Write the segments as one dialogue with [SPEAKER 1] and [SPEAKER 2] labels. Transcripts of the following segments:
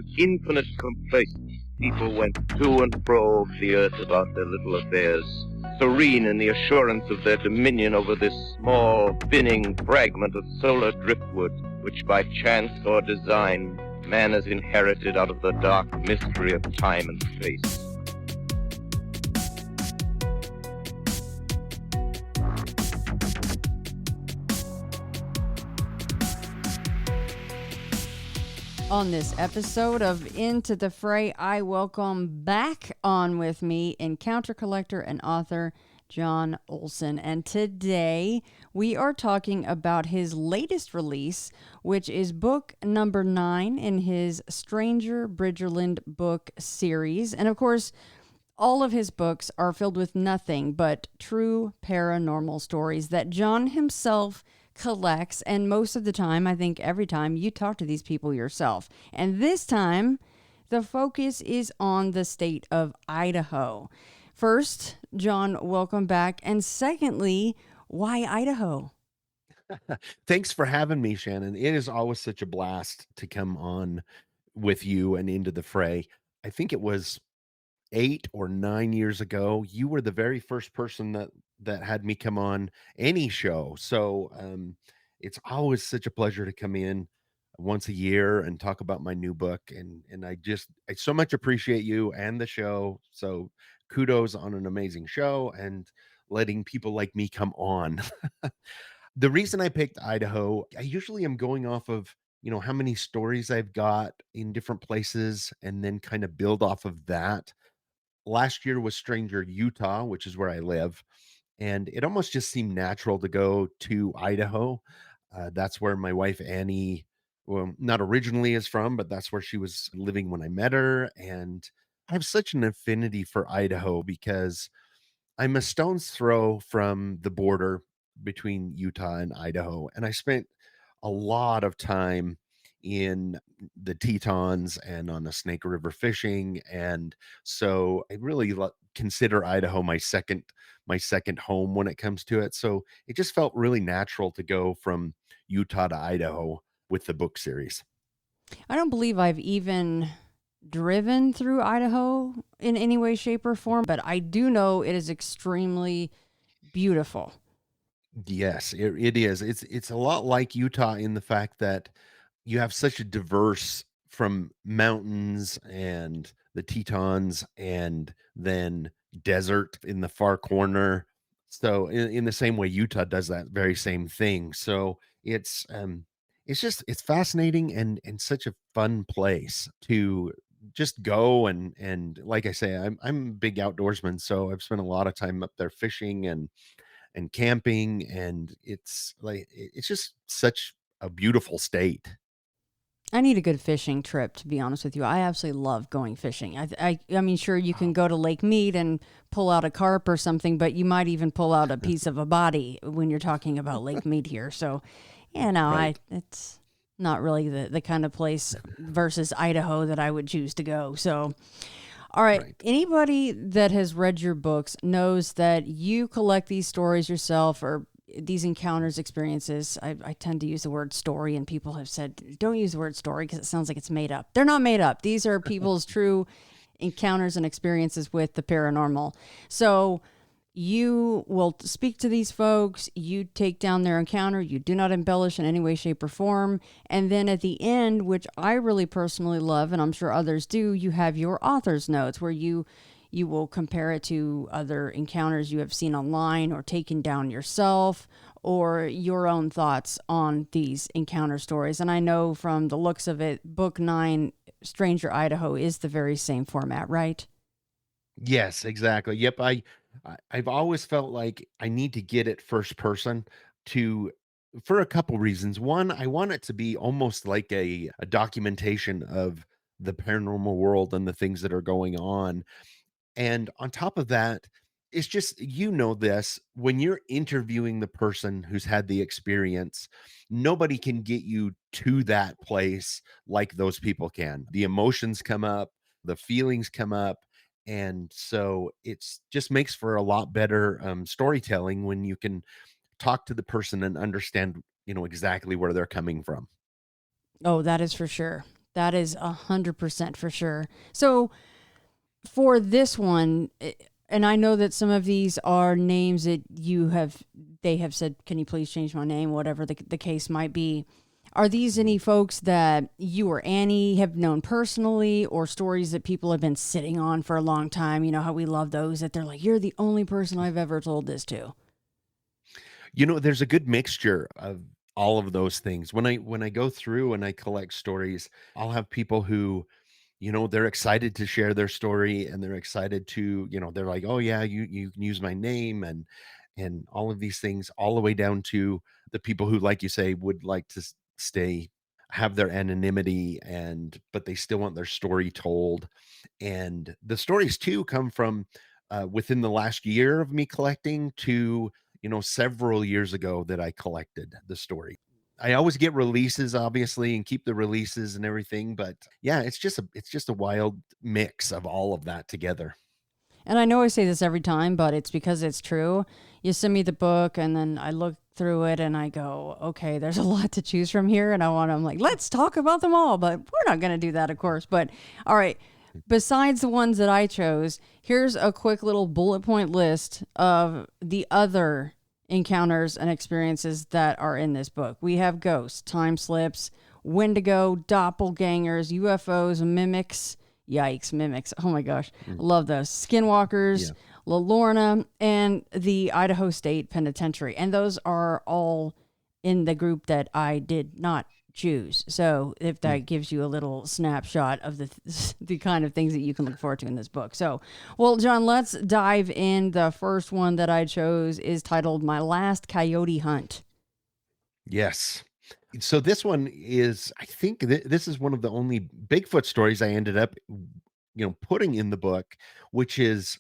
[SPEAKER 1] With infinite complacence, people went to and fro over the earth about their little affairs, serene in the assurance of their dominion over this small, spinning fragment of solar driftwood, which by chance or design man has inherited out of the dark mystery of time and space.
[SPEAKER 2] On this episode of Into the Fray, I welcome back on with me encounter collector and author John Olsen. And today we are talking about his latest release, which is book number 9 in his Stranger Bridgerland book series. And of course, all of his books are filled with nothing but true paranormal stories that John himself collects, and most of the time, I think every time, you talk to these people yourself. And this time, the focus is on the state of Idaho. First, John, welcome back. And secondly, why Idaho?
[SPEAKER 3] Thanks for having me, Shannon. It is always such a blast to come on with you and Into the Fray. I think it was 8 or 9 years ago. You were the very first person that had me come on any show. So it's always such a pleasure to come in once a year and talk about my new book. And I so much appreciate you and the show. So kudos on an amazing show and letting people like me come on. The reason I picked Idaho, I usually am going off of, how many stories I've got in different places and then kind of build off of that. Last year was Stranger, Utah, which is where I live, and it almost just seemed natural to go to Idaho. That's where my wife Annie, well, not originally is from, but that's where she was living when I met her. And I have such an affinity for Idaho because I'm a stone's throw from the border between Utah and Idaho, and I spent a lot of time in the Tetons and on the Snake River fishing, and so I really consider Idaho my second home when it comes to it. So it just felt really natural to go from Utah to Idaho with the book series.
[SPEAKER 2] I don't believe I've even driven through Idaho in any way, shape, or form, but I do know it is extremely beautiful.
[SPEAKER 3] Yes, it is. It's a lot like Utah in the fact that you have such a diverse from mountains and the Tetons and then desert in the far corner. So in the same way Utah does that very same thing. So it's fascinating and such a fun place to just go and like I say, I'm a big outdoorsman, so I've spent a lot of time up there fishing and camping, and it's just such a beautiful state.
[SPEAKER 2] I need a good fishing trip, to be honest with you. I absolutely love going fishing. I mean, sure, you can go to Lake Mead and pull out a carp or something, but you might even pull out a piece of a body when you're talking about Lake Mead here. So,
[SPEAKER 3] Right.
[SPEAKER 2] it's not really the kind of place versus Idaho that I would choose to go. So, all right.
[SPEAKER 3] Right.
[SPEAKER 2] Anybody that has read your books knows that you collect these stories yourself or these encounters, experiences. I tend to use the word story, and people have said, don't use the word story because it sounds like it's made up. They're not made up. These are people's true encounters and experiences with the paranormal. So you will speak to these folks, you take down their encounter, you do not embellish in any way, shape, or form. And then at the end, which I really personally love, and I'm sure others do, you have your author's notes where you will compare it to other encounters you have seen online or taken down yourself or your own thoughts on these encounter stories. And I know from the looks of it, book 9, Stranger Idaho, is the very same format, right?
[SPEAKER 3] Yes, exactly. Yep. I've always felt like I need to get it first person to for a couple reasons. One, I want it to be almost like a documentation of the paranormal world and the things that are going on. And on top of that, it's just, this, when you're interviewing the person who's had the experience, nobody can get you to that place like those people can. The emotions come up, the feelings come up. And so it's just makes for a lot better storytelling when you can talk to the person and understand, exactly where they're coming from.
[SPEAKER 2] Oh, that is for sure. That is 100% for sure. So for this one, and I know that some of these are names that they have said, can you please change my name, whatever the case might be. Are these any folks that you or Annie have known personally, or stories that people have been sitting on for a long time? You know how we love those, that they're like, you're the only person I've ever told this to.
[SPEAKER 3] There's a good mixture of all of those things. When I go through and I collect stories, I'll have people who, they're excited to share their story, and they're excited to, they're like, "Oh yeah, you can use my name," and all of these things, all the way down to the people who, like you say, would like to stay, have their anonymity, and but they still want their story told. And the stories too come from within the last year of me collecting to, several years ago that I collected the story. I always get releases, obviously, and keep the releases and everything, but yeah, it's just a wild mix of all of that together.
[SPEAKER 2] And I know I say this every time, but it's because it's true. You send me the book, and then I look through it and I go, okay, there's a lot to choose from here. And I'm like, let's talk about them all. But we're not going to do that, of course. But all right, besides the ones that I chose, here's a quick little bullet point list of the other encounters and experiences that are in this book. We have ghosts, time slips, Wendigo, doppelgangers, UFOs, mimics. Yikes, mimics. Oh my gosh. I love those. Skinwalkers,
[SPEAKER 3] Yeah.
[SPEAKER 2] LaLorna, and the Idaho State Penitentiary. And those are all in the group that I did not choose. So if
[SPEAKER 3] Mm.
[SPEAKER 2] that gives you a little snapshot of the kind of things that you can look forward to in this book. So, well, John, let's dive in. The first one that I chose is titled My Last Coyote Hunt.
[SPEAKER 3] Yes. So this one is, I think this is one of the only Bigfoot stories I ended up, putting in the book, which is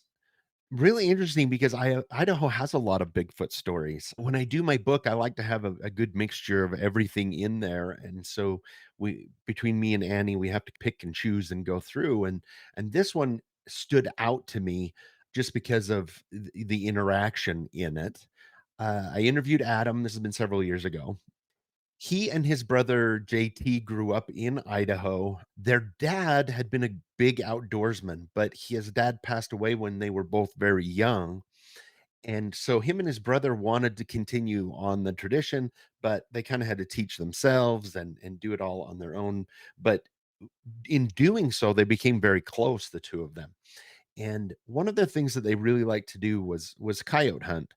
[SPEAKER 3] really interesting because Idaho has a lot of Bigfoot stories. When I do my book, I like to have a good mixture of everything in there, and so we between me and Annie, we have to pick and choose and go through, and this one stood out to me just because of the interaction in it. I interviewed Adam. This has been several years ago. He and his brother JT grew up in Idaho. Their dad had been a big outdoorsman, but his dad passed away when they were both very young. And so him and his brother wanted to continue on the tradition, but they kind of had to teach themselves and do it all on their own. But in doing so, they became very close, the two of them. And one of the things that they really liked to do was coyote hunt.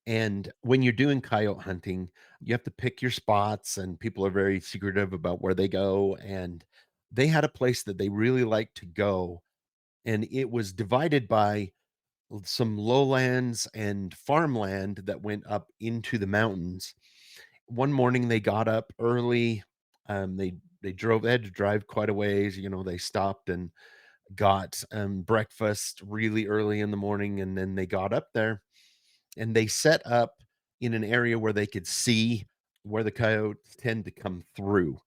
[SPEAKER 3] And when you're doing coyote hunting, you have to pick your spots, and people are very secretive about where they go. And they had a place that they really liked to go, and it was divided by some lowlands and farmland that went up into the mountains. One morning they got up early. They had to drive quite a ways. They stopped and got breakfast really early in the morning, and then they got up there and they set up in an area where they could see where the coyotes tend to come through.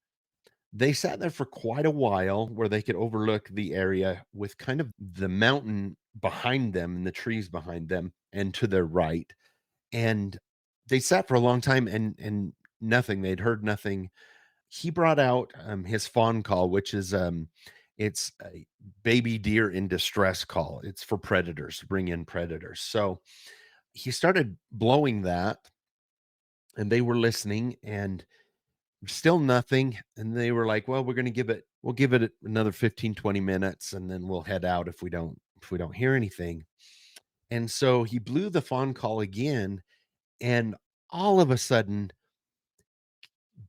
[SPEAKER 3] They sat there for quite a while where they could overlook the area with kind of the mountain behind them and the trees behind them and to their right. And they sat for a long time, and nothing. They'd heard nothing. He brought out his fawn call, which is it's a baby deer in distress call. It's for predators, to bring in predators. So he started blowing that, and they were listening, and still nothing. And they were like, well, we'll give it another 15, 20 minutes, and then we'll head out if we don't hear anything. And so he blew the fawn call again, and all of a sudden,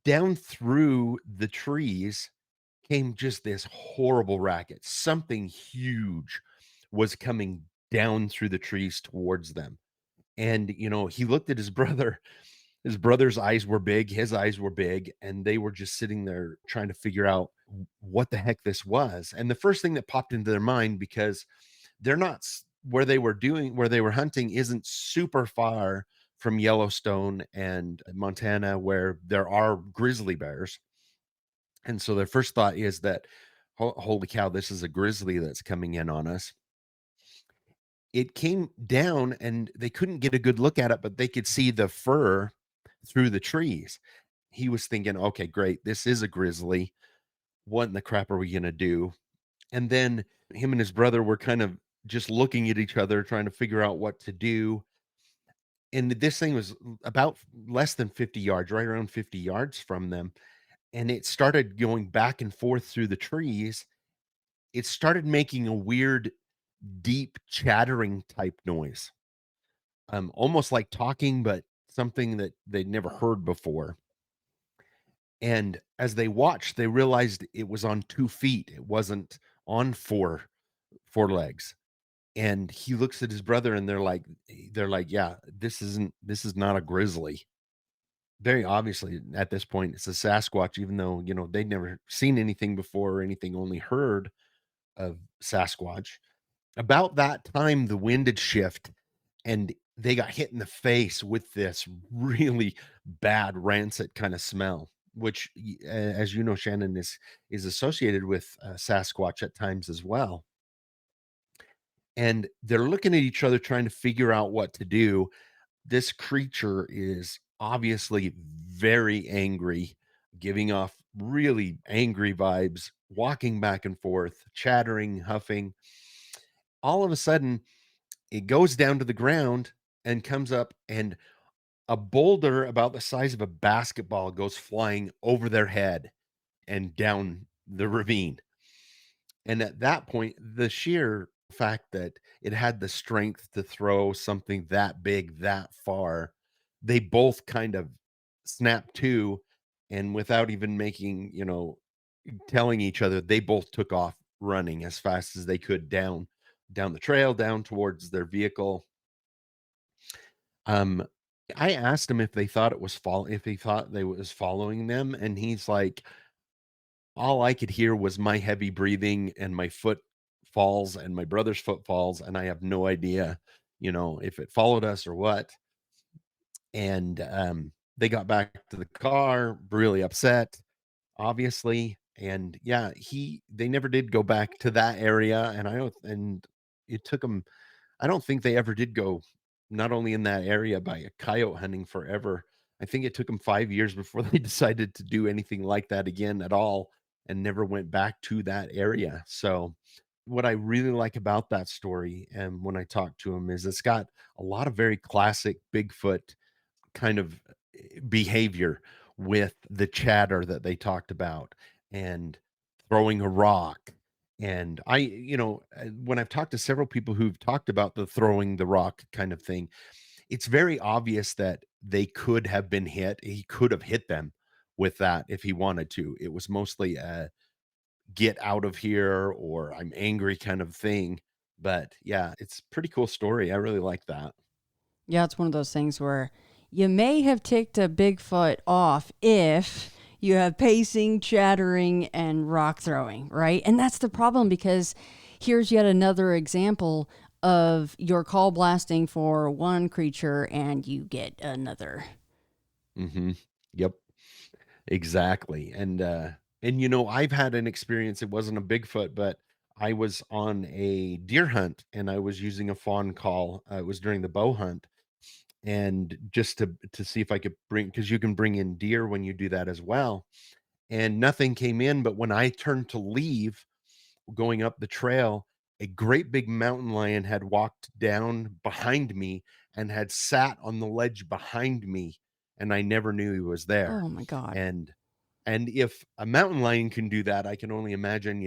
[SPEAKER 3] down through the trees came just this horrible racket. Something huge was coming down through the trees towards them. And he looked at his brother. His brother's eyes were big, his eyes were big, and they were just sitting there trying to figure out what the heck this was. And the first thing that popped into their mind, because they're not where they were hunting isn't super far from Yellowstone and Montana, where there are grizzly bears. And so their first thought is that, holy cow, this is a grizzly that's coming in on us. It came down and they couldn't get a good look at it, but they could see the fur through the trees. He was thinking, okay, great, this is a grizzly. what in the crap are we going to do? And then him and his brother were kind of just looking at each other, trying to figure out what to do. And this thing was about less than 50 yards, right around 50 yards from them. And it started going back and forth through the trees. It started making a weird, deep chattering type noise, almost like talking, but something that they'd never heard before. And as they watched, they realized it was on 2 feet. It wasn't on four legs. And he looks at his brother and they're like, "Yeah, this is not a grizzly." Very obviously, at this point, it's a Sasquatch, even though, they'd never seen anything before or anything, only heard of Sasquatch. About that time, the wind had shift and they got hit in the face with this really bad rancid kind of smell, which, as you know, Shannon, is associated with Sasquatch at times as well. And they're looking at each other, trying to figure out what to do. This creature is obviously very angry, giving off really angry vibes, walking back and forth, chattering, huffing. All of a sudden, it goes down to the ground and comes up, and a boulder about the size of a basketball goes flying over their head and down the ravine. And at that point, the sheer fact that it had the strength to throw something that big that far, they both kind of snapped to, and without even telling each other, they both took off running as fast as they could down the trail, down towards their vehicle. Um, I asked him if they thought if he thought they was following them, and he's like, all I could hear was my heavy breathing and my foot falls and my brother's foot falls, and I have no idea, if it followed us or what. And they got back to the car, really upset, obviously. And yeah, they never did go back to that area, and I don't, and it took them. I don't think they ever did go, not only in that area by a coyote hunting forever. I think it took them 5 years before they decided to do anything like that again at all, and never went back to that area. So, what I really like about that story, and when I talk to him, is it's got a lot of very classic Bigfoot kind of behavior with the chatter that they talked about and throwing a rock. And when I've talked to several people who've talked about the throwing the rock kind of thing, it's very obvious that they could have been hit. He could have hit them with that if he wanted to. It was mostly a get out of here or I'm angry kind of thing. But yeah, it's a pretty cool story. I really like that.
[SPEAKER 2] Yeah, it's one of those things where you may have ticked a Bigfoot off if you have pacing, chattering, and rock throwing, right? And that's the problem because here's yet another example of your call blasting for one creature and you get another.
[SPEAKER 3] Hmm. Yep. Exactly. And I've had an experience. It wasn't a Bigfoot, but I was on a deer hunt and I was using a fawn call. It was during the bow hunt, and just to see if I could bring, because you can bring in deer when you do that as well. And nothing came in, but when I turned to leave, going up the trail, a great big mountain lion had walked down behind me and had sat on the ledge behind me, and I never knew he was there.
[SPEAKER 2] Oh my God.
[SPEAKER 3] And if a mountain lion can do that, I can only imagine,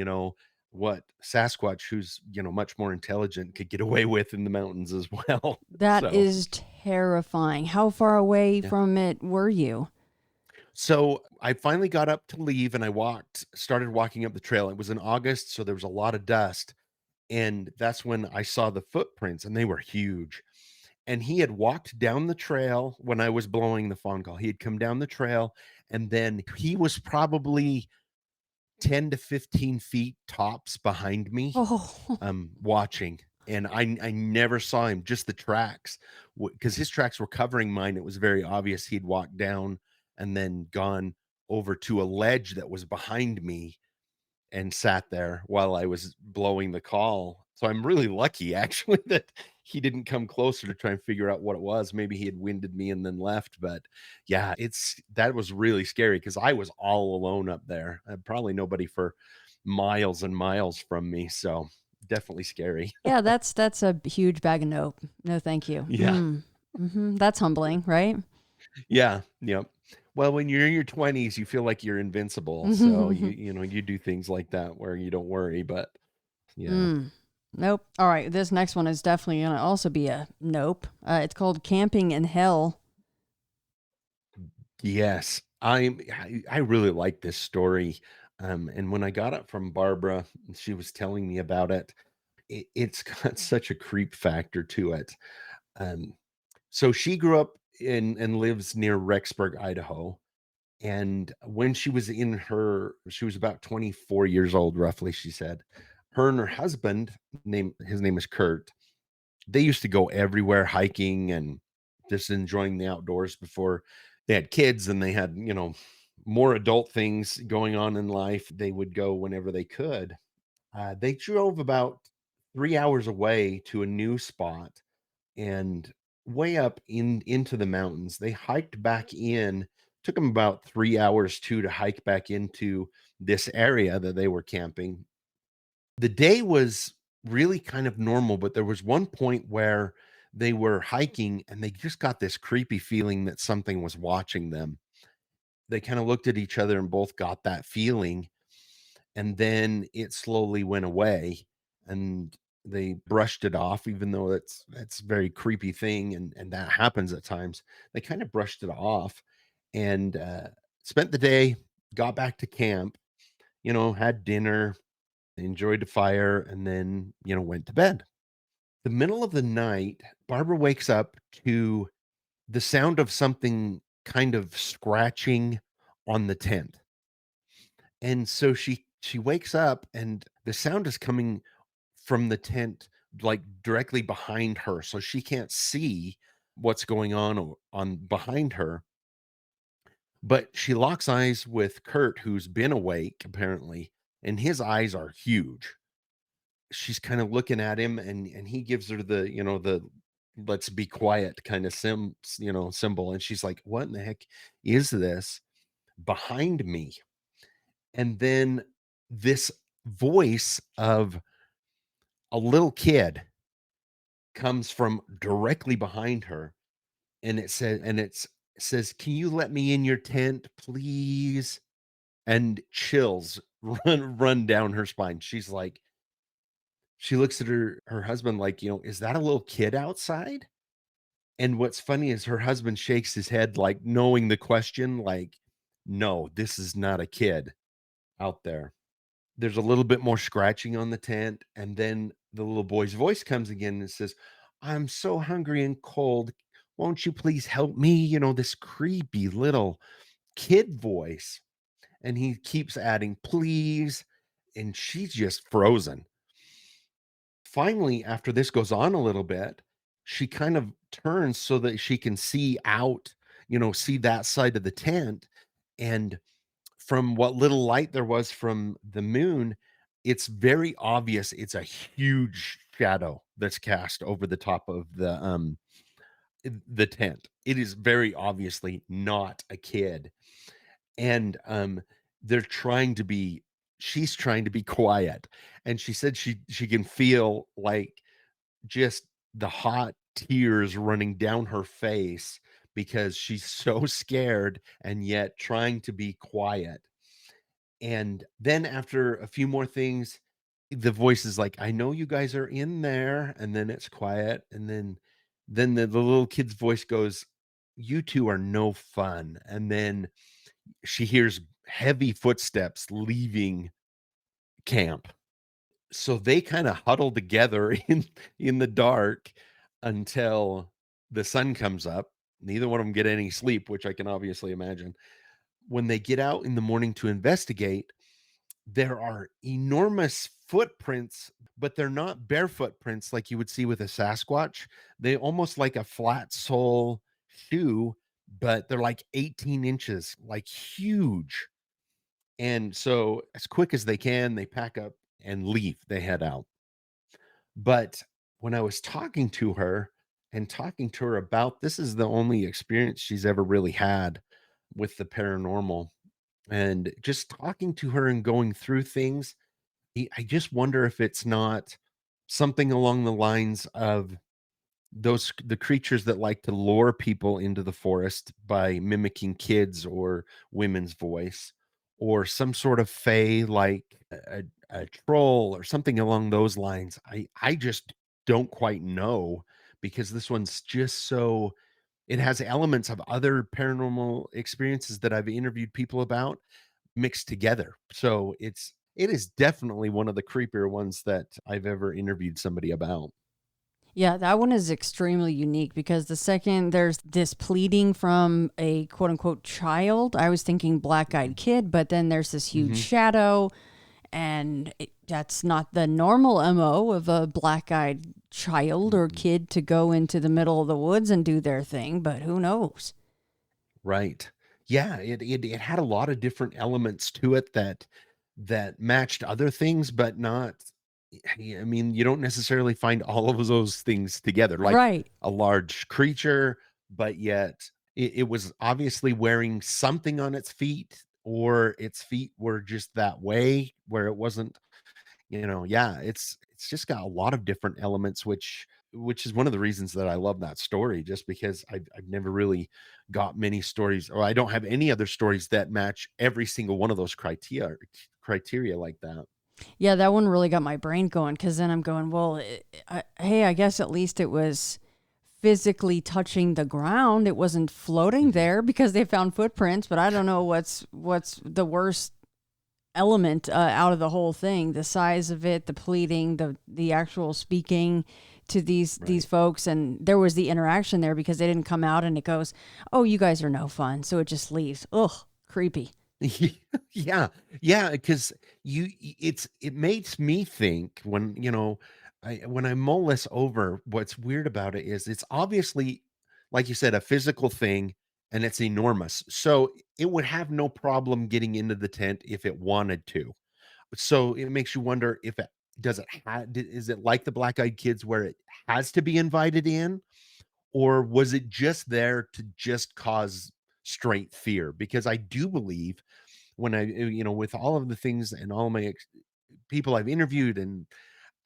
[SPEAKER 3] what Sasquatch, who's, much more intelligent, could get away with in the mountains as well.
[SPEAKER 2] That
[SPEAKER 3] So,
[SPEAKER 2] is terrifying. How far away
[SPEAKER 3] yeah.
[SPEAKER 2] from it were you?
[SPEAKER 3] So I finally got up to leave and started walking up the trail. It was in August, so there was a lot of dust. And that's when I saw the footprints, and they were huge. And he had walked down the trail when I was blowing the phone call. He had come down the trail, and then he was probably 10 to 15 feet tops behind me,
[SPEAKER 2] Oh,
[SPEAKER 3] watching. And I never saw him, just the tracks, because his tracks were covering mine. It was very obvious he'd walked down and then gone over to a ledge that was behind me and sat there while I was blowing the call. So I'm really lucky actually that he didn't come closer to try and figure out what it was. Maybe he had winded me and then left. But yeah, that was really scary because I was all alone up there. Probably nobody for miles and miles from me. So definitely scary.
[SPEAKER 2] Yeah, that's a huge bag of nope. No, thank you.
[SPEAKER 3] Yeah.
[SPEAKER 2] That's humbling, right?
[SPEAKER 3] Yeah. Yep. Well, when you're in your 20s, you feel like you're invincible. So you do things like that where you don't worry. But yeah.
[SPEAKER 2] Nope. All right, this next one is definitely going to also be a nope. It's called Camping in Hell.
[SPEAKER 3] Yes, I really like this story, and when I got it from Barbara, and she was telling me about it, it's got such a creep factor to it. Um, so she grew up in and lives near Rexburg, Idaho, and when she was about 24 years old, roughly, she said. Her and her husband, his name is Kurt, they used to go everywhere hiking and just enjoying the outdoors before they had kids and they had, more adult things going on in life. They would go whenever they could. They drove about 3 hours away to a new spot and way up into the mountains. They hiked back in. Took them about 3 hours too to hike back into this area that they were camping. The day was really kind of normal, but there was one point where they were hiking and they just got this creepy feeling that something was watching them. They kind of looked at each other and both got that feeling, and then it slowly went away and they brushed it off, even though that's a very creepy thing, and that happens at times. They kind of brushed it off and spent the day, got back to camp, had dinner, enjoyed the fire, and then, went to bed. The middle of the night, Barbara wakes up to the sound of something kind of scratching on the tent. And so she wakes up and the sound is coming from the tent like directly behind her. So she can't see what's going on behind her. But she locks eyes with Kurt, who's been awake apparently, and his eyes are huge. She's kind of looking at him and he gives her the let's be quiet kind of symbol, and she's like, what in the heck is this behind me? And then this voice of a little kid comes from directly behind her, and it says, can you let me in your tent please? And chills run down her spine. She's like, she looks at her husband like, is that a little kid outside? And what's funny is her husband shakes his head like knowing the question, like, no, this is not a kid out there. There's a little bit more scratching on the tent, and then the little boy's voice comes again and says, I'm so hungry and cold. Won't you please help me? This creepy little kid voice. And he keeps adding, please. And she's just frozen. Finally, after this goes on a little bit, she kind of turns so that she can see out, see that side of the tent. And from what little light there was from the moon, it's very obvious it's a huge shadow that's cast over the top of the tent. It is very obviously not a kid. And they're trying to be she's trying to be quiet. And she said she can feel like just the hot tears running down her face because she's so scared and yet trying to be quiet. And then after a few more things, the voice is like, I know you guys are in there. And then it's quiet. And then the little kid's voice goes, you two are no fun. And then she hears heavy footsteps leaving camp. So they kind of huddle together in the dark until the sun comes up. Neither one of them get any sleep, which I can obviously imagine. When they get out in the morning to investigate, there are enormous footprints, but they're not bare footprints like you would see with a Sasquatch. They almost like a flat sole shoe, but they're like 18 inches, like huge. And so, as quick as they can, they pack up and leave. They head out. But when I was talking to her and talking to her about this is the only experience she's ever really had with the paranormal, and just talking to her and going through things, I just wonder if it's not something along the lines of the creatures that like to lure people into the forest by mimicking kids or women's voice, or some sort of fey like a troll or something along those lines. I just don't quite know, because this one's just so, it has elements of other paranormal experiences that I've interviewed people about mixed together. So it is definitely one of the creepier ones that I've ever interviewed somebody about.
[SPEAKER 2] Yeah, that one is extremely unique because the second there's this pleading from a quote unquote child, I was thinking black eyed kid, but then there's this huge
[SPEAKER 3] Mhm.
[SPEAKER 2] shadow, and that's not the normal MO of a black eyed child or
[SPEAKER 3] Mm-mm.
[SPEAKER 2] kid to go into the middle of the woods and do their thing, but who knows?
[SPEAKER 3] Right. Yeah, it had a lot of different elements to it that matched other things, but not, I mean, you don't necessarily find all of those things together, like
[SPEAKER 2] Right.
[SPEAKER 3] a large creature, but yet it was obviously wearing something on its feet, or its feet were just that way where it wasn't, yeah, it's just got a lot of different elements, which is one of the reasons that I love that story, just because I've never really got many stories, or I don't have any other stories that match every single one of those criteria like that.
[SPEAKER 2] Yeah, that one really got my brain going because then I'm going, well, hey, I guess at least it was physically touching the ground. It wasn't floating
[SPEAKER 3] Mhm.
[SPEAKER 2] there because they found footprints, but I don't know what's the worst element out of the whole thing: the size of it, the pleading, the actual speaking to these
[SPEAKER 3] Right.
[SPEAKER 2] folks. And there was the interaction there because they didn't come out and it goes, oh, you guys are no fun, so it just leaves. Ugh, creepy.
[SPEAKER 3] Yeah, yeah, because it makes me think when, when I mull this over, what's weird about it is it's obviously, like you said, a physical thing, and it's enormous. So it would have no problem getting into the tent if it wanted to. So it makes you wonder if it does it is it like the Black Eyed Kids where it has to be invited in, or was it just there to just cause straight fear? Because I do believe when with all of the things and all my people I've interviewed, and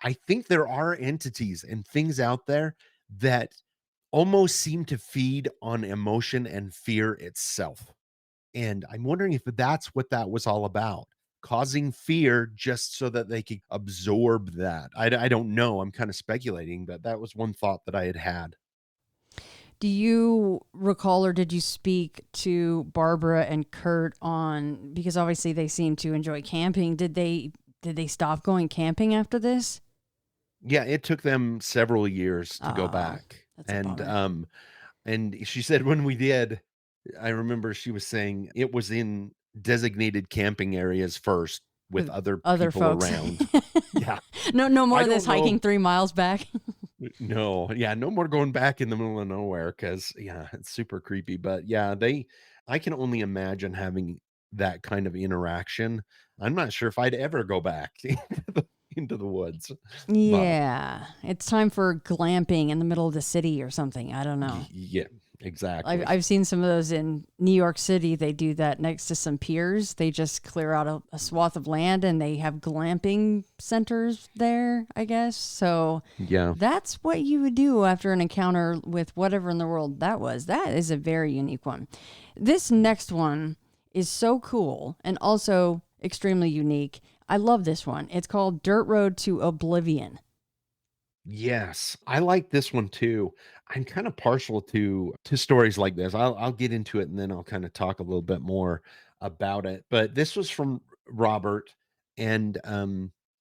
[SPEAKER 3] I think there are entities and things out there that almost seem to feed on emotion and fear itself. And I'm wondering if that's what that was all about, causing fear just so that they could absorb that. I don't know. I'm kind of speculating, but that was one thought that I had had.
[SPEAKER 2] Do you recall or did you speak to Barbara and Kurt on, because obviously they seem to enjoy camping. Did they stop going camping after this?
[SPEAKER 3] Yeah, it took them several years to go
[SPEAKER 2] Oh,
[SPEAKER 3] back.
[SPEAKER 2] that's a bummer.
[SPEAKER 3] And she said when we did, I remember she was saying it was in designated camping areas first with
[SPEAKER 2] With
[SPEAKER 3] other
[SPEAKER 2] other
[SPEAKER 3] people
[SPEAKER 2] folks.
[SPEAKER 3] around. Yeah.
[SPEAKER 2] No more
[SPEAKER 3] I
[SPEAKER 2] of this
[SPEAKER 3] don't
[SPEAKER 2] hiking
[SPEAKER 3] know.
[SPEAKER 2] 3 miles back.
[SPEAKER 3] No. Yeah, no more going back in the middle of nowhere, because yeah, it's super creepy. But yeah, I can only imagine having that kind of interaction. I'm not sure if I'd ever go back into the woods. But
[SPEAKER 2] Yeah, it's time for glamping in the middle of the city or something. I don't know.
[SPEAKER 3] yeah,
[SPEAKER 2] I've
[SPEAKER 3] exactly.
[SPEAKER 2] I've seen some of those in New York City. They do that next to some piers. They just clear out a swath of land and they have glamping centers there, I guess. So
[SPEAKER 3] Yeah.
[SPEAKER 2] that's what you would do after an encounter with whatever in the world that was. That is a very unique one. This next one is so cool and also extremely unique. I love this one. It's called Dirt Road to Oblivion.
[SPEAKER 3] Yes, I like this one too. I'm kind of partial to stories like this. I'll get into it and then I'll kind of talk a little bit more about it. But this was from Robert, and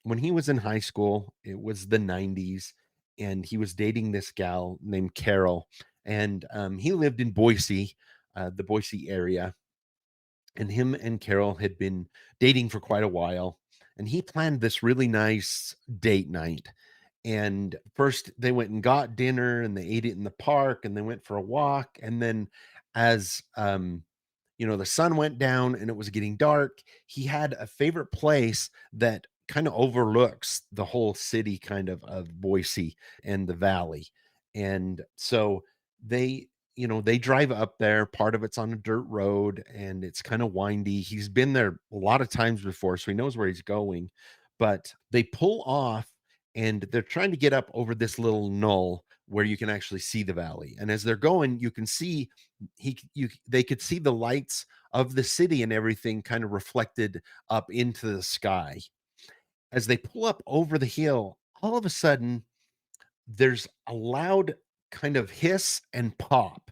[SPEAKER 3] when he was in high school, it was the 90s, and he was dating this gal named Carol, and he lived in Boise, the Boise area, and him and Carol had been dating for quite a while, and he planned this really nice date night. And first they went and got dinner and they ate it in the park and they went for a walk. And then as the sun went down and it was getting dark, he had a favorite place that kind of overlooks the whole city of Boise and the valley. And so they, they drive up there. Part of it's on a dirt road and it's kind of windy. He's been there a lot of times before, so he knows where he's going. But they pull off and they're trying to get up over this little knoll where you can actually see the valley. And as they're going, you can see they could see the lights of the city and everything kind of reflected up into the sky. As they pull up over the hill, all of a sudden there's a loud kind of hiss and pop.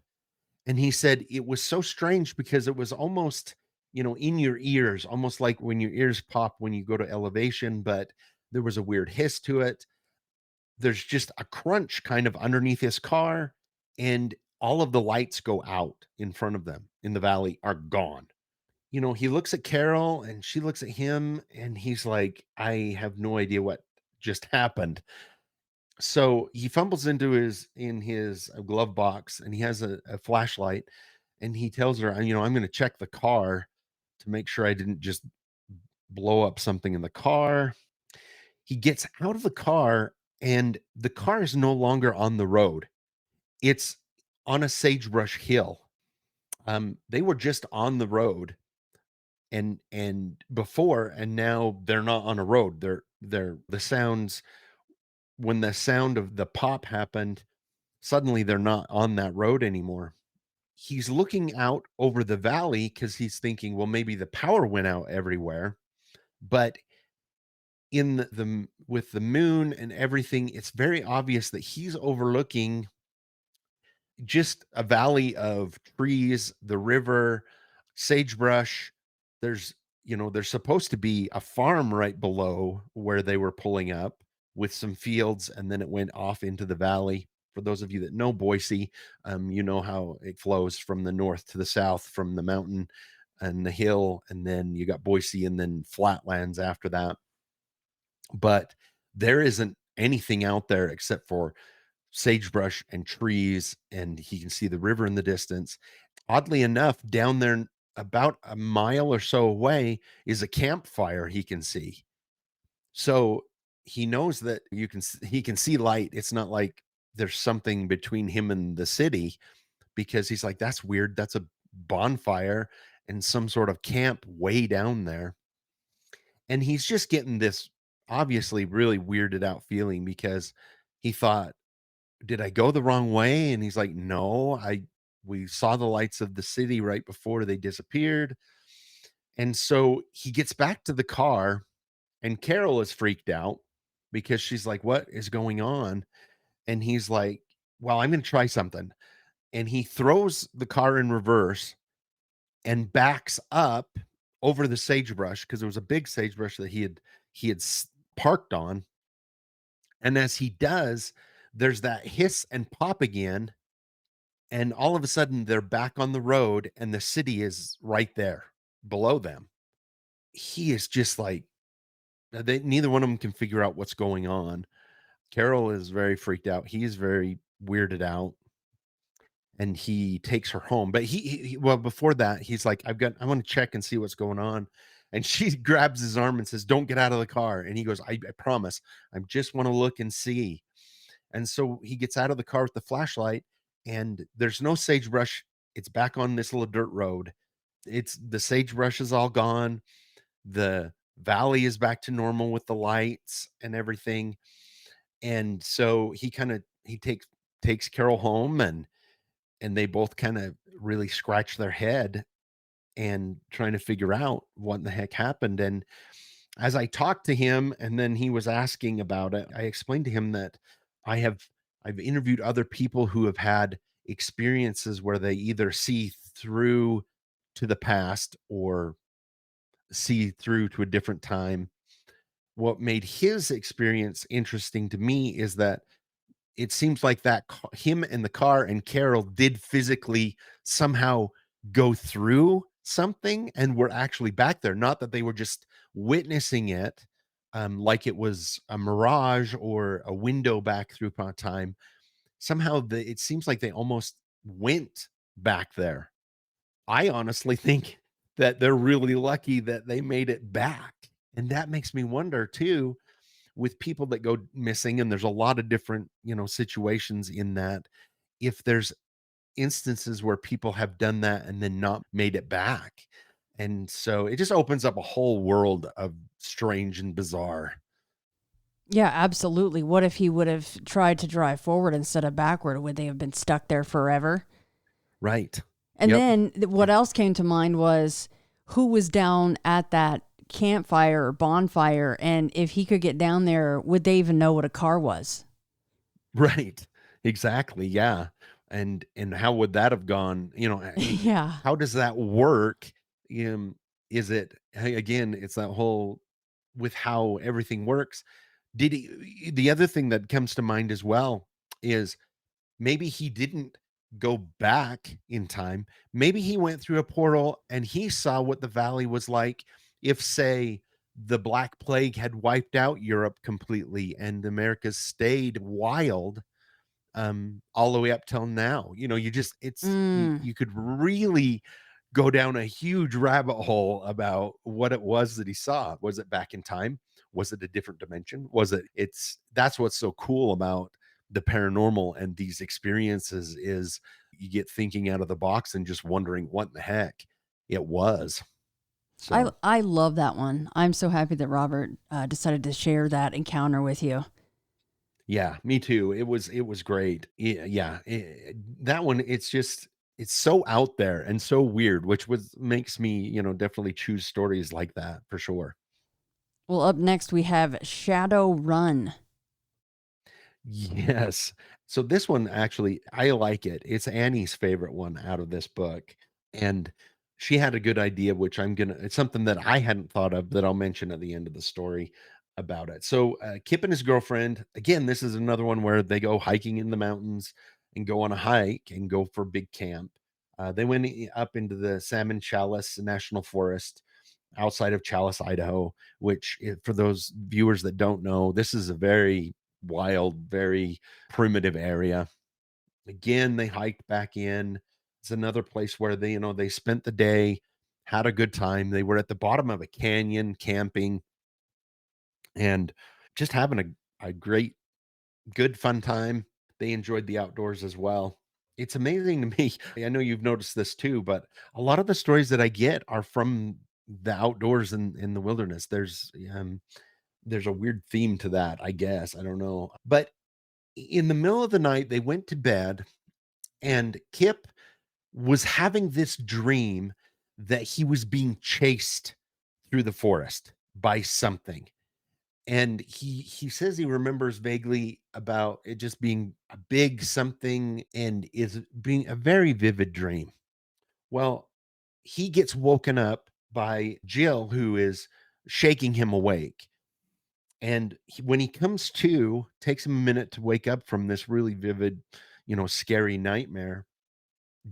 [SPEAKER 3] And he said it was so strange because it was almost, in your ears, almost like when your ears pop when you go to elevation, but there was a weird hiss to it. There's just a crunch kind of underneath his car, and all of the lights go out in front of them in the valley are gone. He looks at Carol and she looks at him and he's like, I have no idea what just happened. So he fumbles into his glove box and he has a flashlight and he tells her, I'm going to check the car to make sure I didn't just blow up something in the car. He gets out of the car and the car is no longer on the road. It's on a sagebrush hill. They were just on the road and before, and now they're not on a road. They're the sounds when the sound of the pop happened, suddenly they're not on that road anymore. He's looking out over the valley because he's thinking, well, maybe the power went out everywhere. But in with the moon and everything, it's very obvious that he's overlooking just a valley of trees, the river, sagebrush. There's, there's supposed to be a farm right below where they were pulling up with some fields, and then it went off into the valley. For those of you that know Boise, you know how it flows from the north to the south, from the mountain and the hill, and then you got Boise and then flatlands after that. But there isn't anything out there except for sagebrush and trees, and he can see the river in the distance. Oddly enough, down there about a mile or so away is a campfire he can see. So he knows that he can see light. It's not like there's something between him and the city, because he's like, that's weird. That's a bonfire and some sort of camp way down there. And he's just getting this obviously really weirded out feeling because he thought, did I go the wrong way? And he's like, no, we saw the lights of the city right before they disappeared. And so he gets back to the car and Carol is freaked out because she's like, what is going on? And he's like, well, I'm going to try something. And he throws the car in reverse and backs up over the sagebrush, because there was a big sagebrush that he had parked on. And as he does, there's that hiss and pop again. And all of a sudden, they're back on the road and the city is right there below them. He is just like, neither one of them can figure out what's going on. Carol is very freaked out. He is very weirded out and he takes her home. But well, before that, he's like, I want to check and see what's going on. And she grabs his arm and says, don't get out of the car. And he goes, I promise, I just want to look and see. And so he gets out of the car with the flashlight and there's no sagebrush. It's back on this little dirt road. It's the sagebrush is all gone. The valley is back to normal with the lights and everything. And so he takes Carol home and they both kind of really scratch their head and trying to figure out what the heck happened. And as I talked to him and then he was asking about it, I explained to him that I've interviewed other people who have had experiences where they either see through to the past or see through to a different time. What made his experience interesting to me is that it seems like him and the car and Carol did physically somehow go through something and were actually back there. Not that they were just witnessing it, like it was a mirage or a window back through upon time. Somehow it seems like they almost went back there. I honestly think that they're really lucky that they made it back. And that makes me wonder too, with people that go missing, and there's a lot of different, situations in that, if there's instances where people have done that and then not made it back. And so it just opens up a whole world of strange and bizarre.
[SPEAKER 2] Yeah, absolutely. What if he would have tried to drive forward instead of backward? Would they have been stuck there forever?
[SPEAKER 3] Right.
[SPEAKER 2] And
[SPEAKER 3] Yep.
[SPEAKER 2] then what else came to mind was who was down at that campfire or bonfire, and if he could get down there, would they even know what a car was?
[SPEAKER 3] Right. Exactly. Yeah. And how would that have gone?
[SPEAKER 2] Yeah.
[SPEAKER 3] How does that work? Is it, hey, again, it's that whole, with how everything works. The other thing that comes to mind as well is, maybe he didn't go back in time. Maybe he went through a portal and he saw what the valley was like if, say, the Black Plague had wiped out Europe completely and America stayed wild, all the way up till now. You just,
[SPEAKER 2] Mm.
[SPEAKER 3] you could really go down a huge rabbit hole about what it was that he saw. Was it back in time? Was it a different dimension? Was it, that's what's so cool about the paranormal and these experiences, is you get thinking out of the box and just wondering what in the heck it was. So
[SPEAKER 2] I love that one. I'm so happy that Robert decided to share that encounter with you.
[SPEAKER 3] yeah, me too. It was great. Yeah, that one, it's so out there and so weird, which was makes me, definitely choose stories like that for sure.
[SPEAKER 2] Well, up next we have Shadow Run.
[SPEAKER 3] Yes. So this one, actually, I like it. It's Annie's favorite one out of this book. And she had a good idea, which it's something that I hadn't thought of, that I'll mention at the end of the story about it. So Kip and his girlfriend, again, this is another one where they go hiking in the mountains and go on a hike and go for big camp. They went up into the Salmon Chalice National Forest outside of Chalice, Idaho, which, for those viewers that don't know, this is a very wild, very primitive area. Again, they hiked back in. It's another place where they spent the day, had a good time. They were at the bottom of a canyon camping and just having a great, good, fun time. They enjoyed the outdoors as well. It's amazing to me. I know you've noticed this too, but a lot of the stories that I get are from the outdoors and in the wilderness. There's a weird theme to that, I guess. I don't know. But in the middle of the night, they went to bed, and Kip was having this dream that he was being chased through the forest by something. And he says he remembers vaguely about it just being a big something, and is being a very vivid dream. Well, he gets woken up by Jill, who is shaking him awake. And when he comes to, takes him a minute to wake up from this really vivid, scary nightmare.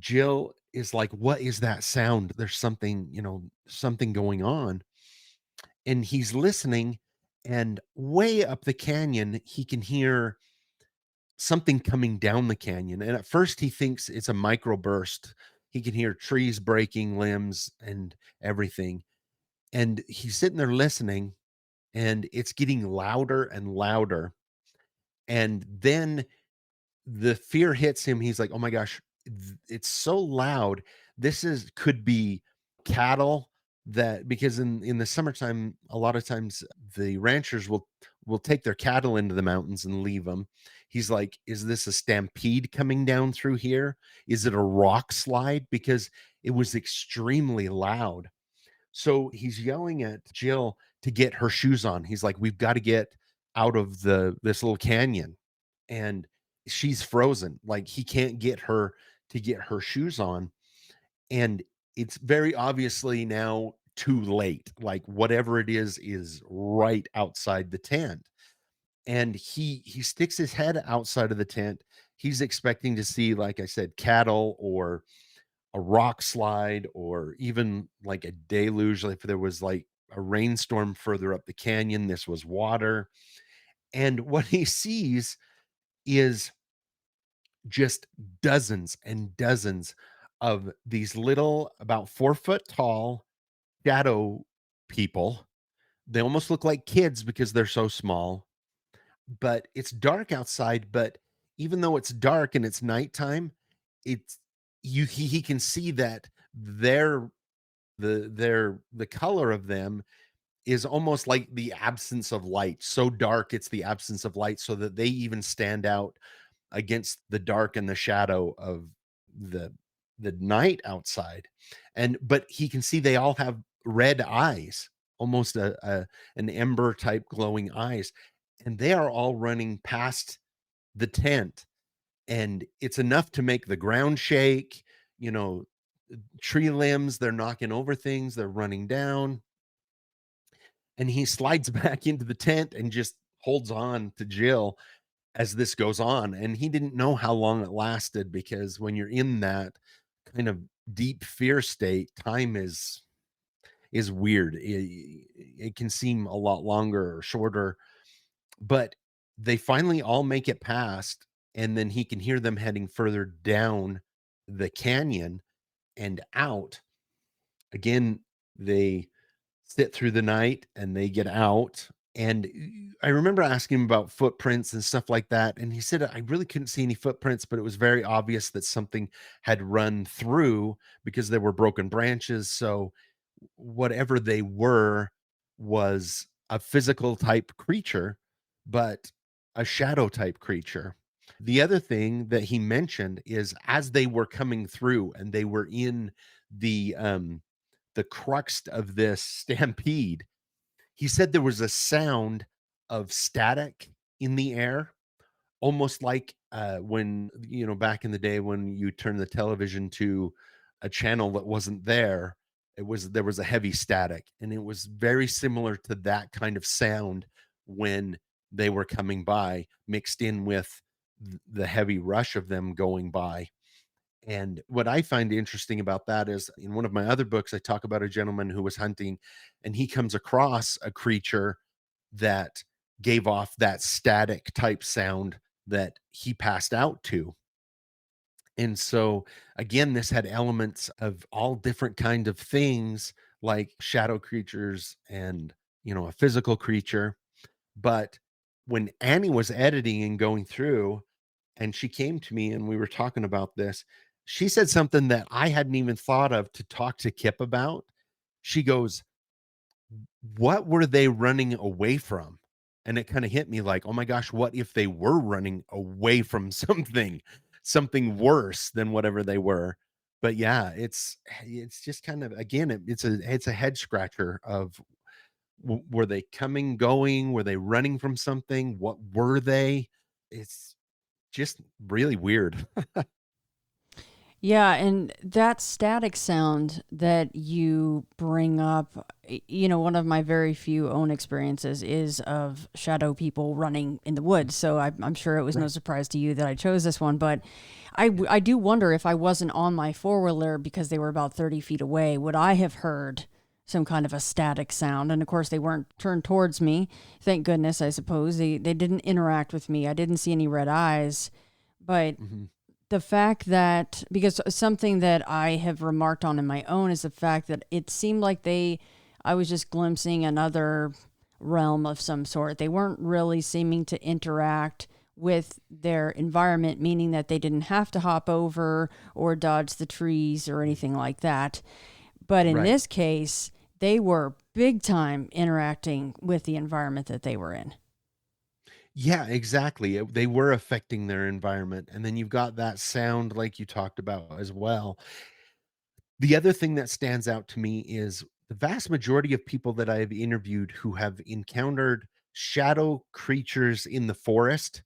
[SPEAKER 3] Jill is like, "What is that sound? There's something, something going on." And he's listening, and way up the canyon, he can hear something coming down the canyon. And at first, he thinks it's a microburst. He can hear trees breaking, limbs, and everything. And he's sitting there listening, and it's getting louder and louder. And then the fear hits him. He's like, "Oh my gosh, it's so loud. This is could be cattle." That, because in the summertime, a lot of times the ranchers will take their cattle into the mountains and leave them. He's like, "Is this a stampede coming down through here? Is it a rock slide?" Because it was extremely loud. So he's yelling at Jill to get her shoes on. He's like, "We've got to get out of this little canyon." And she's frozen. Like, he can't get her to get her shoes on. And it's very obviously now too late. Like, whatever it is right outside the tent. And he sticks his head outside of the tent. He's expecting to see, like I said, cattle or a rock slide, or even like a deluge. Like, if there was like a rainstorm further up the canyon, this was water. And what he sees is just dozens and dozens of these little, about 4 foot tall shadow people They almost look like kids because they're so small, but it's dark outside, but even though it's dark and it's nighttime, it's he can see that their the color of them is almost like the absence of light. So dark, it's the absence of light, so that they even stand out against the dark and the shadow of the the night outside. And but he can see they all have red eyes, almost a an ember type glowing eyes, and they are all running past the tent, and it's enough to make the ground shake, you know, tree limbs, they're knocking over things, they're running down, and he slides back into the tent and just holds on to Jill as this goes on. And he didn't know how long it lasted, because when you're in that kind of deep fear state, time is weird. It can seem a lot longer or shorter, but they finally all make it past, and then he can hear them heading further down the canyon and out. Again, they sit through the night and they get out. And I remember asking him about footprints and stuff like that. And he said, I really couldn't see any footprints, but it was very obvious that something had run through because there were broken branches. So whatever they were was a physical type creature, but a shadow type creature. The other thing that he mentioned is, as they were coming through and they were in the crux of this stampede, he said there was a sound of static in the air, almost like, when, back in the day when you turn the television to a channel that wasn't there, there was a heavy static, and it was very similar to that kind of sound when they were coming by, mixed in with the heavy rush of them going by. And what I find interesting about that is, in one of my other books, I talk about a gentleman who was hunting, and he comes across a creature that gave off that static type sound that he passed out to. And so again, this had elements of all different kind of things, like shadow creatures and, a physical creature. But when Annie was editing and going through, and she came to me and we were talking about this, she said something that I hadn't even thought of to talk to Kip about. She goes, "What were they running away from?" And it kind of hit me like, "Oh my gosh, what if they were running away from something worse than whatever they were?" But yeah, it's just kind of, again, it's a head scratcher of, were they coming, going? Were they running from something? What were they? It's just really weird.
[SPEAKER 2] Yeah, and that static sound that you bring up, one of my very few own experiences is of shadow people running in the woods. So I'm sure it was no
[SPEAKER 3] Right.
[SPEAKER 2] surprise to you that I chose this one. But I do wonder, if I wasn't on my four-wheeler because they were about 30 feet away, would I have heard some kind of a static sound? And of course, they weren't turned towards me. Thank goodness, I suppose. They didn't interact with me. I didn't see any red eyes. But
[SPEAKER 3] Mhm.
[SPEAKER 2] the fact that, because something that I have remarked on in my own is the fact that it seemed like I was just glimpsing another realm of some sort. They weren't really seeming to interact with their environment, meaning that they didn't have to hop over or dodge the trees or anything like that. But in
[SPEAKER 3] Right.
[SPEAKER 2] this case, they were big time interacting with the environment that they were in.
[SPEAKER 3] Yeah, exactly. They were affecting their environment. And then you've got that sound like you talked about as well. The other thing that stands out to me is the vast majority of people that I have interviewed who have encountered shadow creatures in the forest,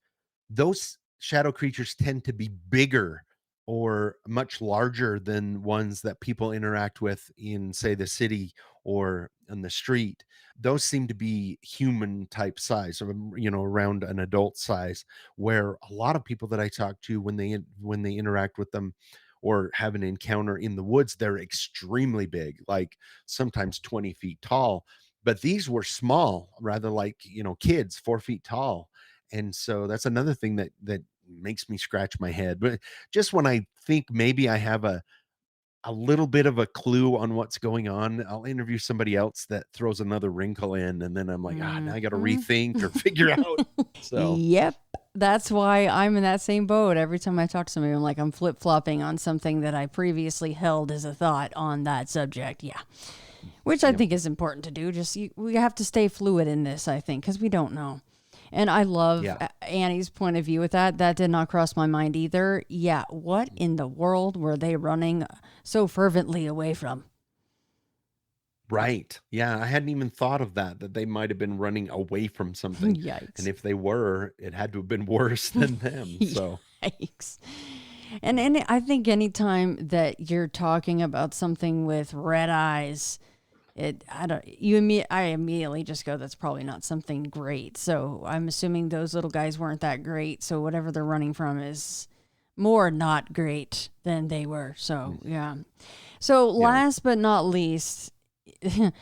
[SPEAKER 3] those shadow creatures tend to be bigger or much larger than ones that people interact with in, say, the city or on the street. Those seem to be human type size, or around an adult size, where a lot of people that I talk to, when they interact with them or have an encounter in the woods, they're extremely big, like sometimes 20 feet tall. But these were small, rather like, kids, 4 feet tall. And so that's another thing that makes me scratch my head. But just when I think maybe I have a little bit of a clue on what's going on, I'll interview somebody else that throws another wrinkle in, and then I'm like, now I got to
[SPEAKER 2] Mhm.
[SPEAKER 3] rethink or figure out. So,
[SPEAKER 2] Yep. That's why I'm in that same boat. Every time I talk to somebody, I'm like, I'm flip flopping on something that I previously held as a thought on that subject. Yeah. Which I
[SPEAKER 3] yep.
[SPEAKER 2] think is important to do. Just we have to stay fluid in this, I think, because we don't know. And I love
[SPEAKER 3] Yeah.
[SPEAKER 2] Annie's point of view with that. That did not cross my mind either. Yeah. What in the world were they running so fervently away from?
[SPEAKER 3] Right. Yeah, I hadn't even thought of that they might have been running away from something. And
[SPEAKER 2] Yikes.
[SPEAKER 3] if they were, it had to have been worse than them. So,
[SPEAKER 2] Yikes. And I think anytime that you're talking about something with red eyes, I immediately just go, that's probably not something great. So I'm assuming those little guys weren't that great. So whatever they're running from is more not great than they were. So yeah. So
[SPEAKER 3] yeah.
[SPEAKER 2] last but not least, and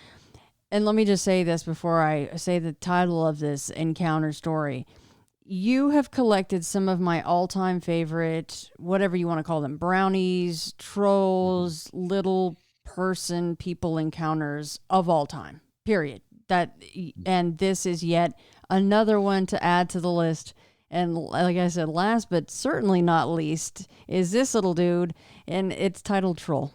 [SPEAKER 2] let me just say this before I say the title of this encounter story. You have collected some of my all-time favorite, whatever you want to call them, brownies,
[SPEAKER 3] Mhm.
[SPEAKER 2] trolls, little person people encounters of all time. Period. That and this is yet another one to add to the list. And like I said, last but certainly not least is this little dude, and it's titled Troll.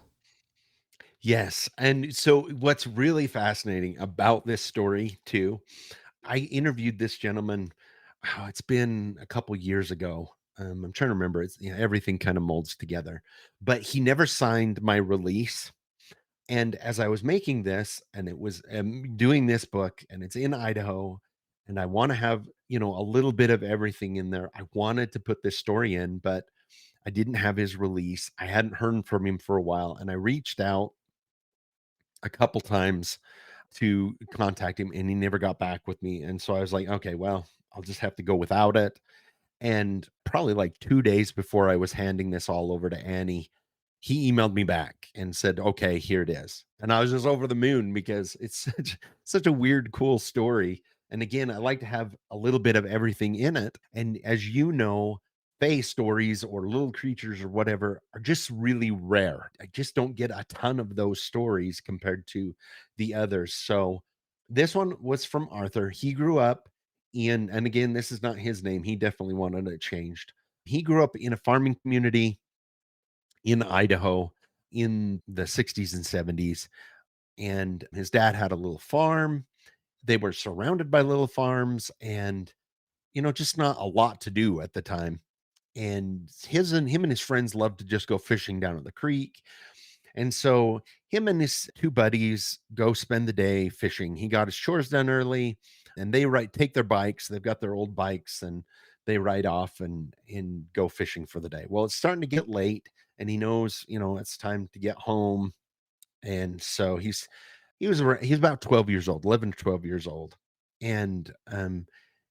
[SPEAKER 3] Yes, and so what's really fascinating about this story too, I interviewed this gentleman, it's been a couple years ago. I'm trying to remember. It's everything kind of molds together, but he never signed my release. And as I was making this, and it was doing this book, and it's in Idaho, and I want to have a little bit of everything in there. I wanted to put this story in, but I didn't have his release. I hadn't heard from him for a while, and I reached out a couple times to contact him and he never got back with me. And so I was like, okay, well, I'll just have to go without it. And probably like 2 days before I was handing this all over to Annie, he emailed me back and said, "Okay, here it is." And I was just over the moon because it's such a weird, cool story. And again, I like to have a little bit of everything in it. And as you know, fae stories or little creatures or whatever are just really rare. I just don't get a ton of those stories compared to the others. So this one was from Arthur. He grew up and again, this is not his name. He definitely wanted it changed. He grew up in a farming community in Idaho in the 60s and 70s. And his dad had a little farm. They were surrounded by little farms and, just not a lot to do at the time. And him and his friends loved to just go fishing down at the creek. And so him and his two buddies go spend the day fishing. He got his chores done early and they take their bikes. They've got their old bikes and they ride off and go fishing for the day. Well, it's starting to get late and he knows, it's time to get home. And so he's about 12 years old, 11 to 12 years old. And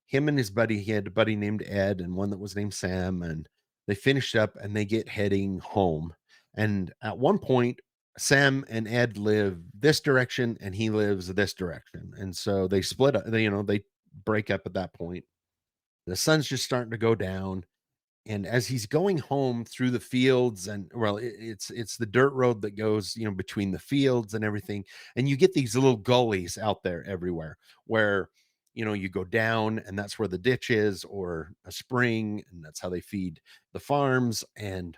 [SPEAKER 3] him and his buddy, he had a buddy named Ed and one that was named Sam, and they finished up and they get heading home. And at one point, Sam and Ed live this direction and he lives this direction. And so they split up, they break up at that point. The sun's just starting to go down and as he's going home through the fields and well it's the dirt road that goes between the fields and everything, and you get these little gullies out there everywhere where you go down and that's where the ditch is or a spring and that's how they feed the farms. And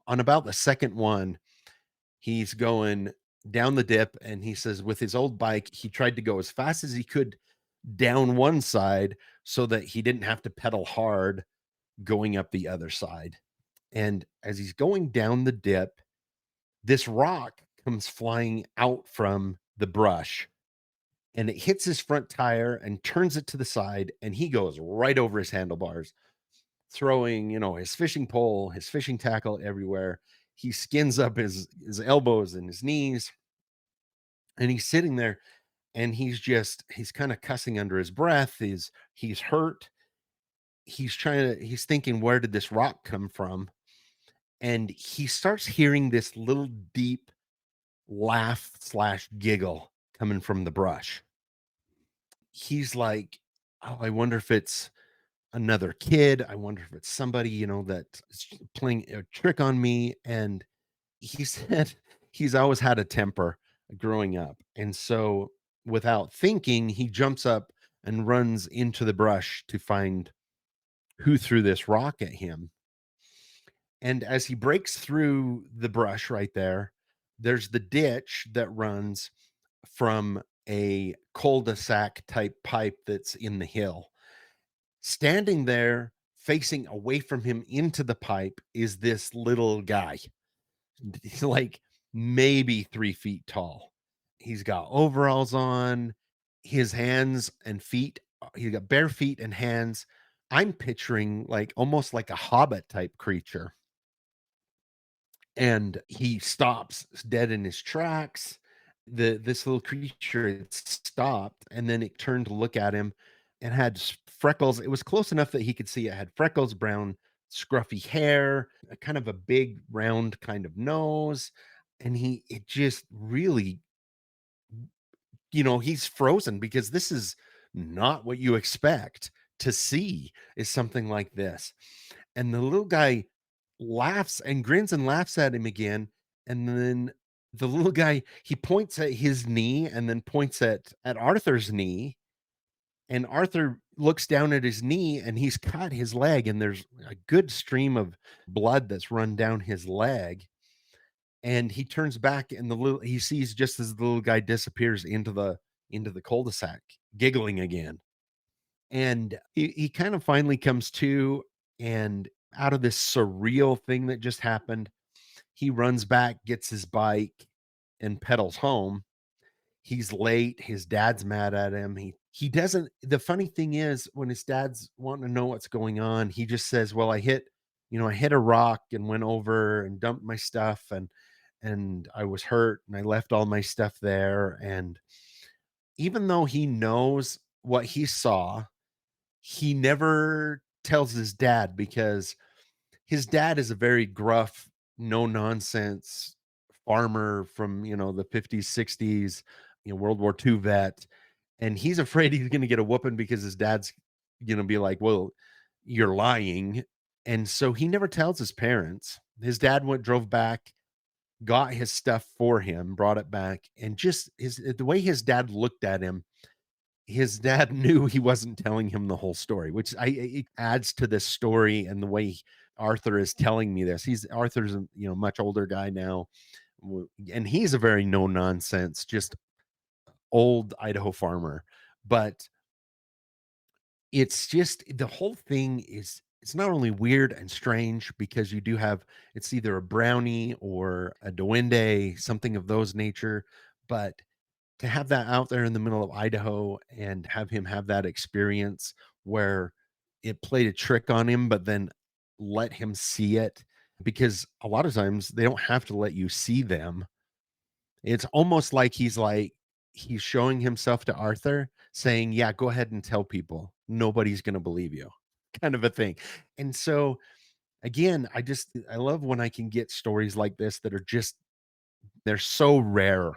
[SPEAKER 3] on about the second one he's going down the dip and he says with his old bike he tried to go as fast as he could down one side so that he didn't have to pedal hard going up the other side. And as he's going down the dip, this rock comes flying out from the brush and it hits his front tire and turns it to the side. And he goes right over his handlebars, throwing, his fishing pole, his fishing tackle everywhere. He skins up his elbows and his knees. And he's sitting there and he's kind of cussing under his breath. He's hurt. He's thinking, where did this rock come from? And he starts hearing this little deep laugh slash giggle coming from the brush. He's like, "Oh, I wonder if it's another kid. I wonder if it's somebody, that's playing a trick on me." And he said he's always had a temper growing up. And so without thinking, he jumps up and runs into the brush to find who threw this rock at him. And as he breaks through the brush right there, there's the ditch that runs from a cul-de-sac type pipe that's in the hill. Standing there, facing away from him into the pipe, is this little guy. He's like maybe 3 feet tall. He's got overalls on, his hands and feet, he's got bare feet and hands. I'm picturing like almost like a hobbit type creature. And he stops dead in his tracks. This little creature had stopped, and then it turned to look at him and had freckles. It was close enough that he could see it had freckles, brown, scruffy hair, a kind of a big, round kind of nose. And it just really, he's frozen because this is not what you expect to see is something like this. And the little guy laughs and grins and laughs at him again. And then the little guy, he points at his knee and then points at Arthur's knee. And Arthur looks down at his knee and he's cut his leg, and there's a good stream of blood that's run down his leg. And he turns back and he sees just as the little guy disappears into the cul-de-sac, giggling again. And he kind of finally comes to, and out of this surreal thing that just happened, he runs back, gets his bike, and pedals home. He's late. His dad's mad at him. He doesn't. The funny thing is, when his dad's wanting to know what's going on, he just says, "Well, I hit a rock and went over and dumped my stuff, and I was hurt, and I left all my stuff there." And even though he knows what he saw, he never tells his dad, because his dad is a very gruff, no nonsense farmer from, the 50s, 60s, World War II vet. And he's afraid he's going to get a whooping because his dad's going to be like, "Well, you're lying." And so he never tells his parents. His dad drove back, got his stuff for him, brought it back. And just the way his dad looked at him, his dad knew he wasn't telling him the whole story, which it adds to this story and the way Arthur is telling me this. Arthur's a much older guy now, and he's a very no nonsense, just old Idaho farmer. But it's just the whole thing is it's not only weird and strange because you do have it's either a brownie or a duende, something of those nature, but to have that out there in the middle of Idaho and have him have that experience where it played a trick on him, but then let him see it, because a lot of times they don't have to let you see them. It's almost like he's showing himself to Arthur saying, "Yeah, go ahead and tell people. Nobody's going to believe you." Kind of a thing. And so again, I love when I can get stories like this that are just they're so rare,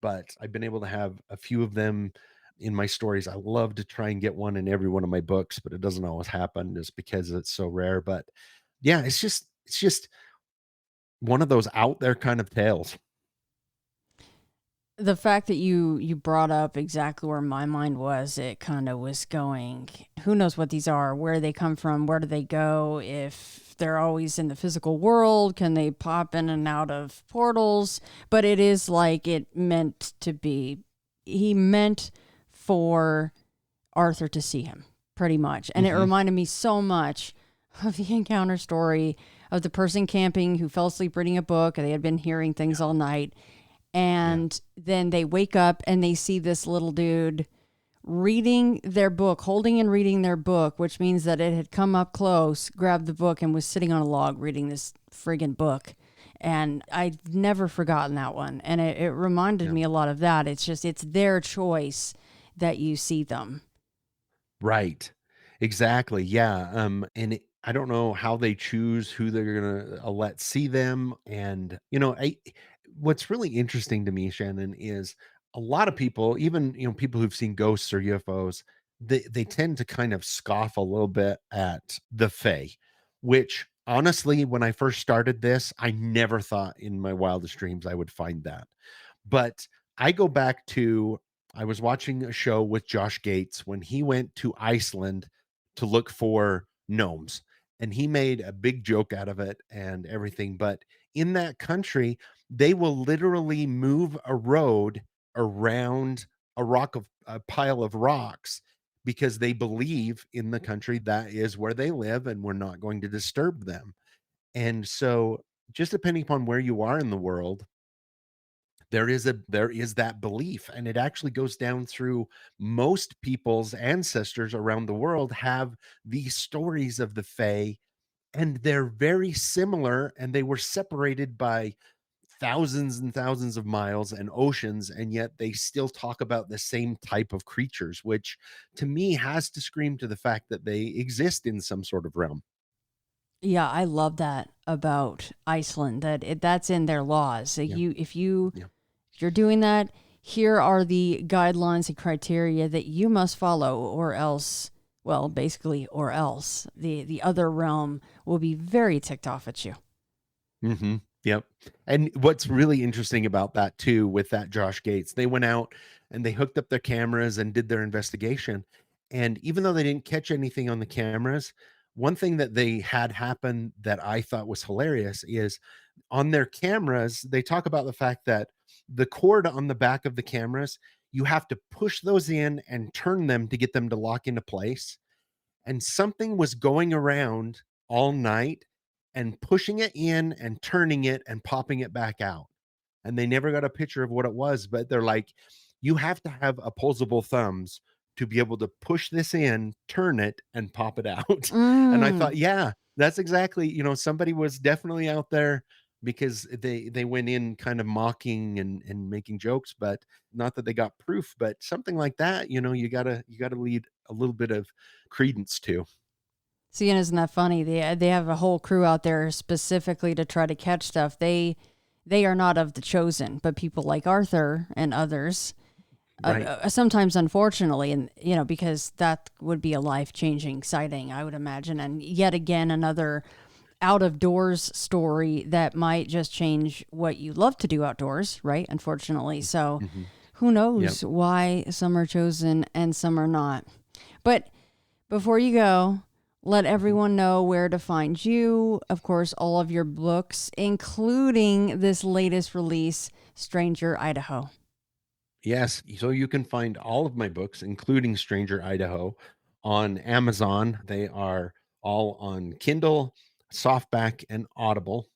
[SPEAKER 3] but I've been able to have a few of them in my stories. I love to try and get one in every one of my books, but it doesn't always happen just because it's so rare. But yeah, it's just one of those out there kind of tales.
[SPEAKER 2] The fact that you brought up exactly where my mind was, it kind of was going, who knows what these are, where they come from, where do they go, if they're always in the physical world, can they pop in and out of portals? But it is like it meant to be. He meant for Arthur to see him, pretty much. And it
[SPEAKER 3] Mhm.
[SPEAKER 2] reminded me so much of the encounter story of the person camping who fell asleep reading a book, and they had been hearing things all night,
[SPEAKER 3] Yeah.
[SPEAKER 2] and then they wake up and they see this little dude reading their book, holding and reading their book, which means that it had come up close, grabbed the book, and was sitting on a log reading this friggin' book. And I've never forgotten that one. And it reminded
[SPEAKER 3] Yeah.
[SPEAKER 2] me a lot of that. It's their choice that you see them.
[SPEAKER 3] Right. Exactly. Yeah. I don't know how they choose who they're gonna let see them. And what's really interesting to me, Shannon, is a lot of people, even people who've seen ghosts or UFOs, they tend to kind of scoff a little bit at the Fae, which honestly, when I first started this, I never thought in my wildest dreams I would find that. But I go back to, I was watching a show with Josh Gates when he went to Iceland to look for gnomes, and he made a big joke out of it and everything. But in that country, they will literally move a road around a pile of rocks because they believe in the country that is where they live and we're not going to disturb them. And so, just depending upon where you are in the world, there is that belief, and it actually goes down through most people's ancestors around the world have these stories of the fae, and they're very similar, and they were separated by thousands and thousands of miles and oceans, and yet they still talk about the same type of creatures, which to me has to scream to the fact that they exist in some sort of realm.
[SPEAKER 2] Yeah, I love that about Iceland, that that's in their laws. That
[SPEAKER 3] Yeah, yeah.
[SPEAKER 2] if you're doing that, here are the guidelines and criteria that you must follow, or else, well, basically, or else the other realm will be very ticked off at you.
[SPEAKER 3] Yep. And what's really interesting about that too, with that Josh Gates, they went out and they hooked up their cameras and did their investigation. And even though they didn't catch anything on the cameras, one thing that they had happen that I thought was hilarious is on their cameras, they talk about the fact that the cord on the back of the cameras, you have to push those in and turn them to get them to lock into place, and something was going around all night and pushing it in and turning it and popping it back out. And they never got a picture of what it was, but they're like, you have to have opposable thumbs to be able to push this in, turn it, and pop it out. And I
[SPEAKER 2] Mm.
[SPEAKER 3] thought, yeah, that's exactly, somebody was definitely out there because they went in kind of mocking and making jokes, but not that they got proof, but something like that, you gotta lead a little bit of credence to.
[SPEAKER 2] See, and isn't that funny? They have a whole crew out there specifically to try to catch stuff. They are not of the chosen, but people like Arthur and others,
[SPEAKER 3] Right.
[SPEAKER 2] sometimes unfortunately, and because that would be a life changing sighting, I would imagine, and yet again another out of doors story that might just change what you love to do outdoors, right? Unfortunately, so
[SPEAKER 3] Mhm.
[SPEAKER 2] who
[SPEAKER 3] Yep.
[SPEAKER 2] knows why some are chosen and some are not, but. Before you go, let
[SPEAKER 3] Mhm.
[SPEAKER 2] everyone know where to find you. Of course, all of your books, including this latest release, Stranger Idaho.
[SPEAKER 3] Yes. So you can find all of my books, including Stranger Idaho, on Amazon. They are all on Kindle, softback, and Audible.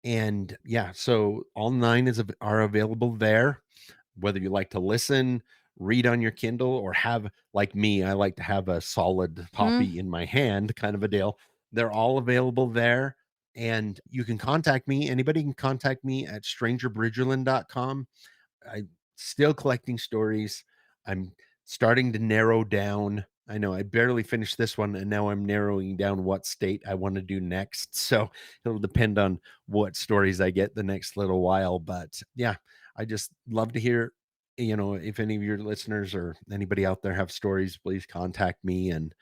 [SPEAKER 3] And yeah, so all nine are available there. Whether you like to listen, read on your Kindle, or have, like me, I like to have a solid
[SPEAKER 2] Hmm.
[SPEAKER 3] copy in my hand, kind of a deal. They're all available there. And you can contact me. Anybody can contact me at strangerbridgerland.com. I'm still collecting stories. I'm starting to narrow down. I know I barely finished this one, and now I'm narrowing down what state I want to do next. So it'll depend on what stories I get the next little while. But yeah, I just love to hear, if any of your listeners or anybody out there have stories, please contact me. And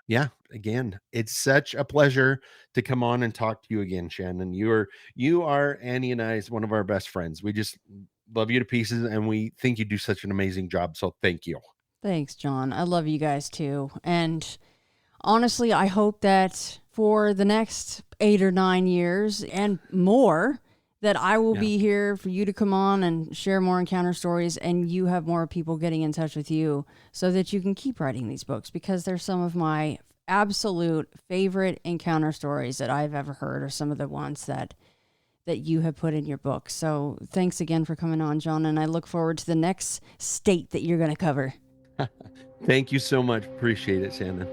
[SPEAKER 3] yeah, again, it's such a pleasure to come on and talk to you again, Shannon. You are Annie and I is one of our best friends. We just love you to pieces, and we think you do such an amazing job. So thank you.
[SPEAKER 2] Thanks, John. I love you guys too. And honestly, I hope that for the next 8 or 9 years and more, that I will
[SPEAKER 3] Yeah.
[SPEAKER 2] be here for you to come on and share more encounter stories, and you have more people getting in touch with you so that you can keep writing these books, because they're some of my absolute favorite encounter stories that I've ever heard, or some of the ones that you have put in your book. So thanks again for coming on, John, and I look forward to the next state that you're going to cover.
[SPEAKER 3] Thank you so much. Appreciate it, Shannon.